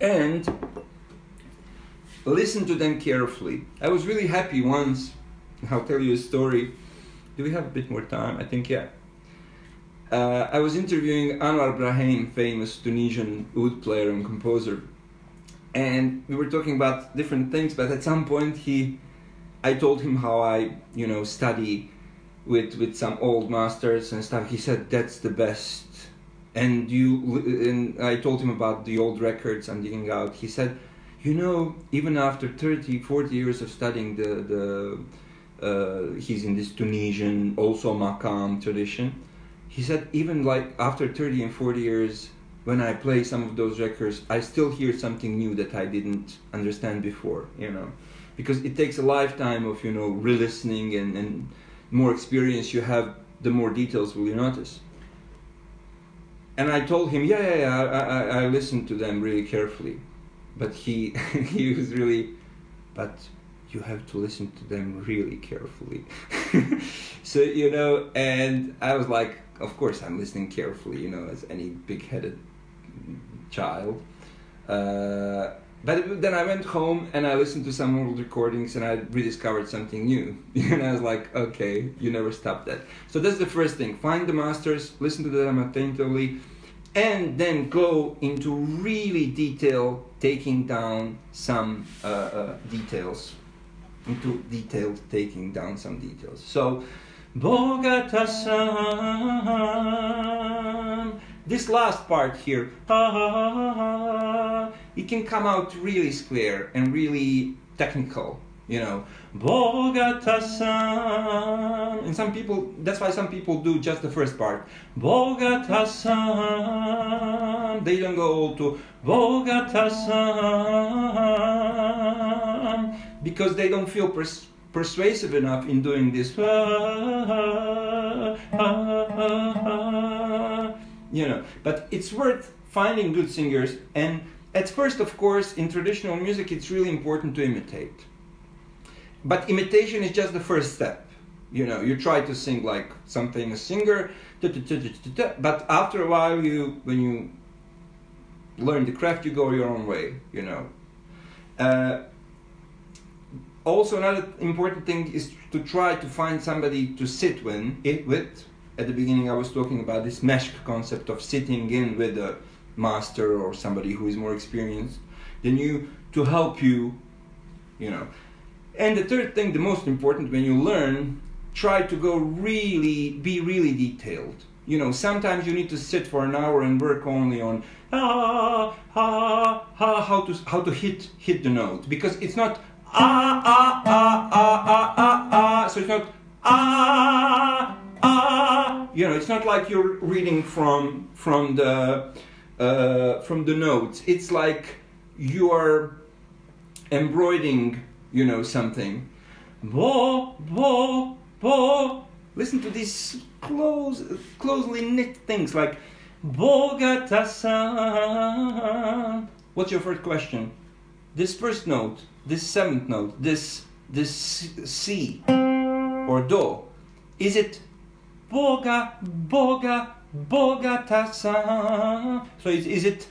And listen to them carefully. I was really happy once, I'll tell you a story. Do we have a bit more time? I think, yeah. I was interviewing Anwar Brahim, famous Tunisian oud player and composer. And we were talking about different things, but at some point I told him how I, you know, study with some old masters and stuff. He said, that's the best. And I told him about the old records I'm digging out. He said, you know, even after 30, 40 years of studying he's in this Tunisian, also Makam tradition. He said, even like after 30 and 40 years, when I play some of those records, I still hear something new that I didn't understand before, you know. Because it takes a lifetime of, you know, re-listening and more experience you have, the more details will you notice. And I told him, I listened to them really carefully. But he was really, but you have to listen to them really carefully. So, you know, and I was like, of course I'm listening carefully, you know, as any big-headed child. But then I went home and I listened to some old recordings and I rediscovered something new. And I was like, okay, you never stop that. So that's the first thing. Find the masters, listen to them attentively, and then go into really detail, taking down some details. So, Bogata sam. This last part here, it can come out really square and really technical, you know. Bogata sam. And some people, that's why some people do just the first part. Bogata sam. They don't go all to Bogata sam because they don't feel persuasive enough in doing this. you know. But it's worth finding good singers, and at first, of course, in traditional music, it's really important to imitate. But imitation is just the first step. You know, you try to sing like some famous singer, but after a while, when you learn the craft, you go your own way, you know. Also, another important thing is to try to find somebody to sit with. At the beginning, I was talking about this mesh concept of sitting in with a master or somebody who is more experienced than you to help you, you know. And the third thing, the most important, when you learn, try to be really detailed. You know, sometimes you need to sit for an hour and work only on how to hit the note, because it's not so it's not you know, it's not like you're reading from the notes. It's like you are embroidering, you know, something. Bo, bo, bo. Listen to these closely knit things like Bogatasan. What's your first question? This first note, this seventh note, this C or Do, is it Bogatasan? So is it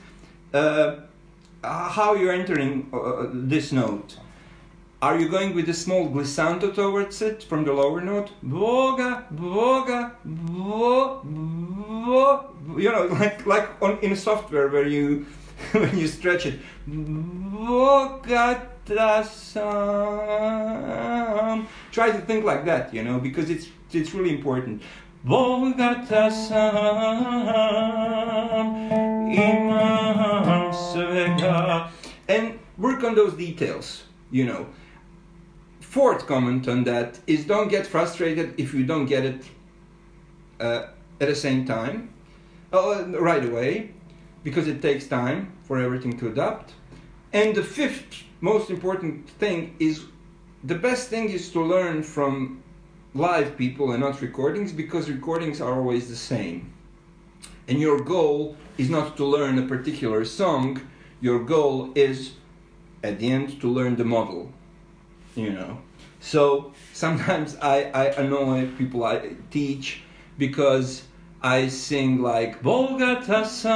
how you're entering this note? Are you going with a small glissando towards it from the lower note? Boga, boga, bo, bo. You know, like in software where you when you stretch it. Bogatasan. Try to think like that, you know, because it's really important. Bogatasan, Imam Sevdah. And work on those details, you know. Fourth comment on that is don't get frustrated if you don't get it at the same time, right away, because it takes time for everything to adapt. And the fifth most important thing is, the best thing is to learn from live people and not recordings, because recordings are always the same. And your goal is not to learn a particular song, your goal is, at the end, to learn the model. You know, so sometimes I annoy people I teach because I sing like Bogatasan,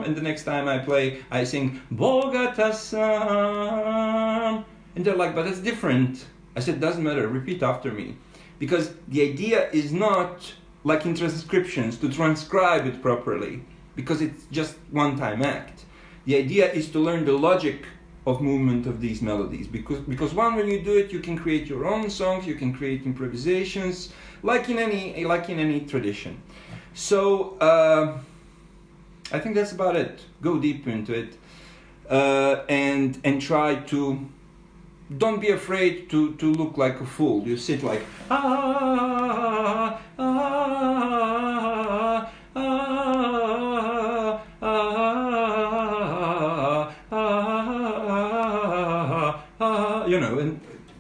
and the next time I play I sing Bogatasan, and they're like, but that's different. I said, doesn't matter, repeat after me, because the idea is not like in transcriptions to transcribe it properly, because it's just one-time act. The idea is to learn the logic of movement of these melodies, because when you do it, you can create your own songs, you can create improvisations, like in any tradition. So I think that's about it. Go deep into it, and try to, don't be afraid to look like a fool. You sit like you know, and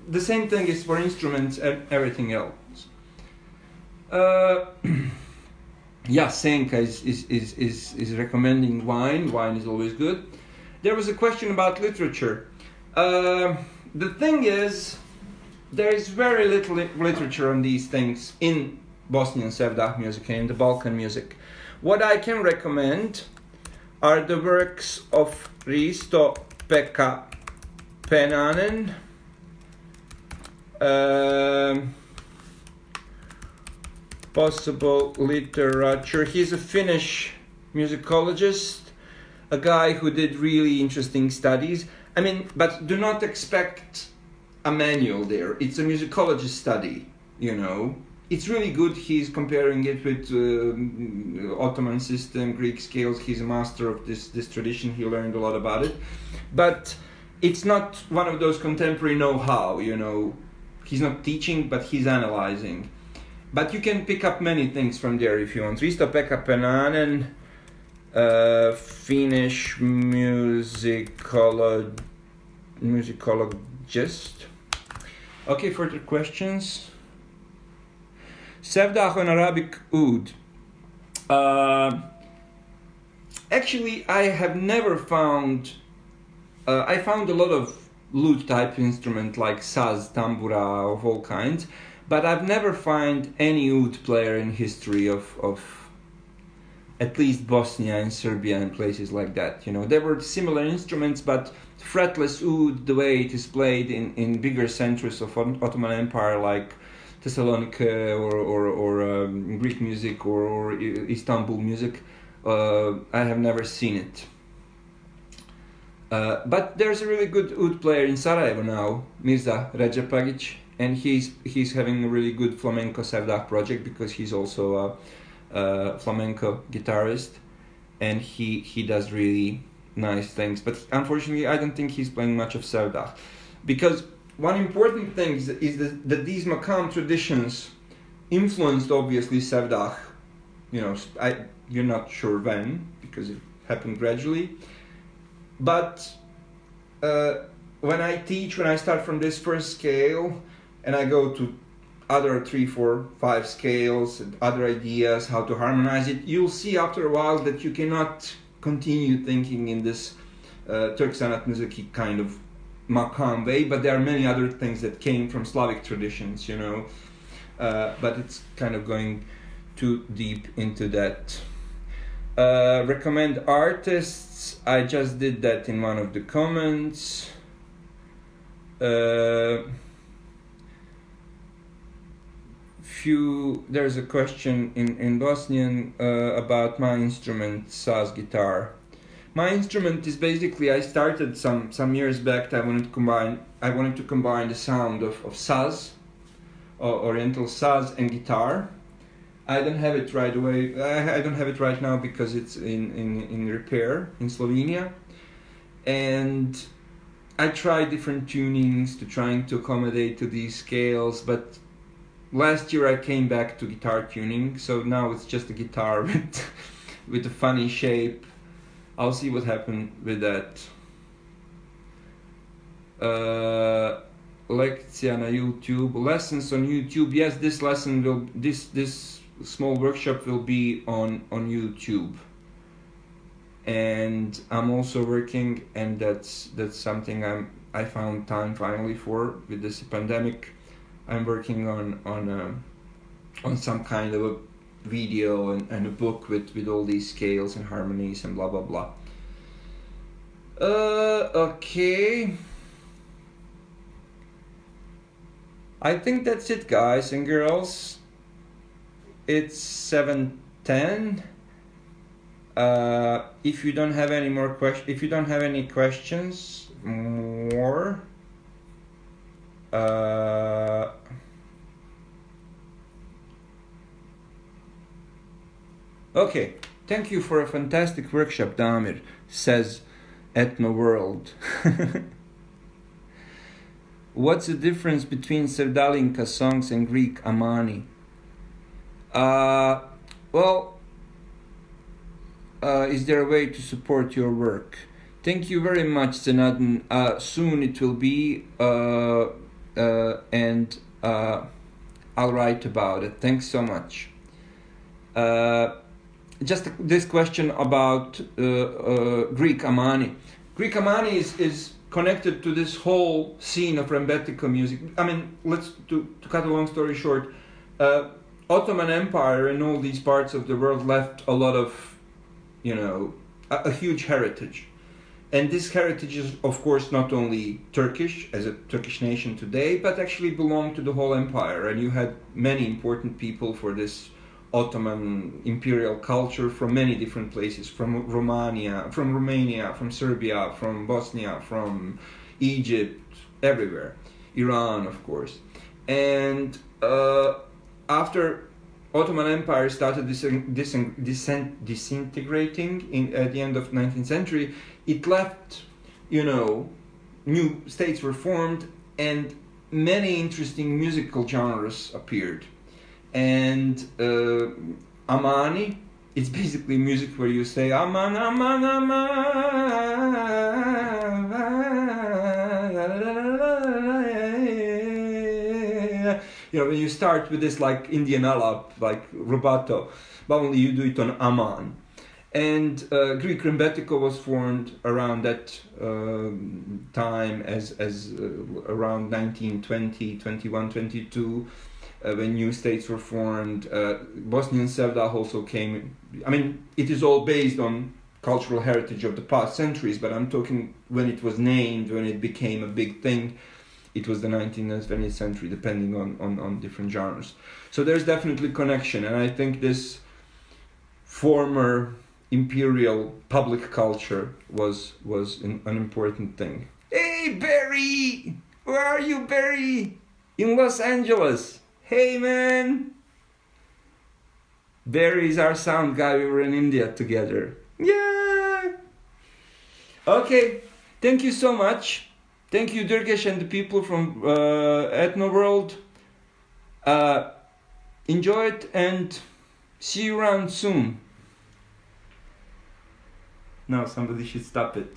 the same thing is for instruments and everything else. Yeah, Senka is recommending wine. Wine is always good. There was a question about literature. The thing is, there is very little literature on these things in Bosnian Sevdah music and in the Balkan music. What I can recommend are the works of Risto Pekka Penanen, possible literature. He's a Finnish musicologist, a guy who did really interesting studies. I mean, but do not expect a manual there. It's a musicologist study, you know. It's really good. He's comparing it with Ottoman system, Greek scales. He's a master of this tradition. He learned a lot about it. But it's not one of those contemporary know-how, you know. He's not teaching, but he's analyzing. But you can pick up many things from there if you want. Risto Pekka Penanen, Finnish musicologist. Okay, further questions? Sevdah on Arabic oud. Actually, I have never found. I found a lot of lute type instrument like saz, tambura of all kinds, but I've never found any oud player in history of at least Bosnia and Serbia and places like that. You know, there were similar instruments, but fretless oud, the way it is played in bigger centers of Ottoman Empire like Thessaloniki or Greek music or Istanbul music, I have never seen it. But there's a really good oud player in Sarajevo now, Mirza Ređepagić, and he's having a really good flamenco Sevdah project because he's also a flamenco guitarist, and he does really nice things. But unfortunately, I don't think he's playing much of Sevdah, because one important thing is that these Makam traditions influenced obviously Sevdah. You know, you're not sure when because it happened gradually. But when I teach, when I start from this first scale and I go to other 3, 4, 5 scales and other ideas how to harmonize it, you'll see after a while that you cannot continue thinking in this Turk Sanat Müzik kind of makam way, but there are many other things that came from Slavic traditions, you know, but it's kind of going too deep into that. Recommend artists, I just did that in one of the comments. There's a question in Bosnian about my instrument, saz guitar. My instrument is basically, I started some years back that I wanted to combine the sound of saz, Oriental saz, and guitar. I don't have it right away. I don't have it right now because it's in repair in Slovenia, and I tried different tunings to trying to accommodate to these scales. But last year I came back to guitar tuning, so now it's just a guitar with a funny shape. I'll see what happened with that. Lekcija na YouTube, lessons on YouTube. Yes, this lesson will this small workshop will be on YouTube, and I'm also working, and that's something I found time finally for with this pandemic. I'm working on some kind of a video and a book with all these scales and harmonies and blah blah blah. Okay, I think that's it, guys and girls. It's 7:10. If you don't have any more questions, if you don't have any questions more, okay. Thank you for a fantastic workshop, Damir, says Ethno World. What's the difference between Sevdalinka songs and Greek Amani? Is there a way to support your work? Thank you very much, Zenadin. Soon it will be, and I'll write about it. Thanks so much. Just this question about Greek Amani. Greek Amani is connected to this whole scene of Rembetiko music. I mean, to cut a long story short, Ottoman Empire and all these parts of the world left a lot of, you know, a huge heritage. And this heritage is, of course, not only Turkish, as a Turkish nation today, but actually belonged to the whole empire. And you had many important people for this Ottoman imperial culture from many different places, from Romania, from Serbia, from Bosnia, from Egypt, everywhere. Iran, of course. And after Ottoman Empire started disintegrating at the end of 19th century, it left, you know, new states were formed and many interesting musical genres appeared. And Amani, it's basically music where you say Aman, Aman, Aman. You know, when you start with this like Indian alap, like rubato, but only you do it on Aman. And Greek Rembetiko was formed around that time as around 1920, 21, 22, when new states were formed. Bosnian Sevdah also came. I mean, it is all based on cultural heritage of the past centuries, but I'm talking when it was named, when it became a big thing, it was the 19th and 20th century, depending on different genres. So there's definitely connection, and I think this former imperial public culture was an important thing. Hey Barry! Where are you, Barry? In Los Angeles. Hey man! Barry is our sound guy. We were in India together. Yeah! Okay, thank you so much. Thank you, Durgesh, and the people from Ethno World. Enjoy it and see you around soon. No, somebody should stop it.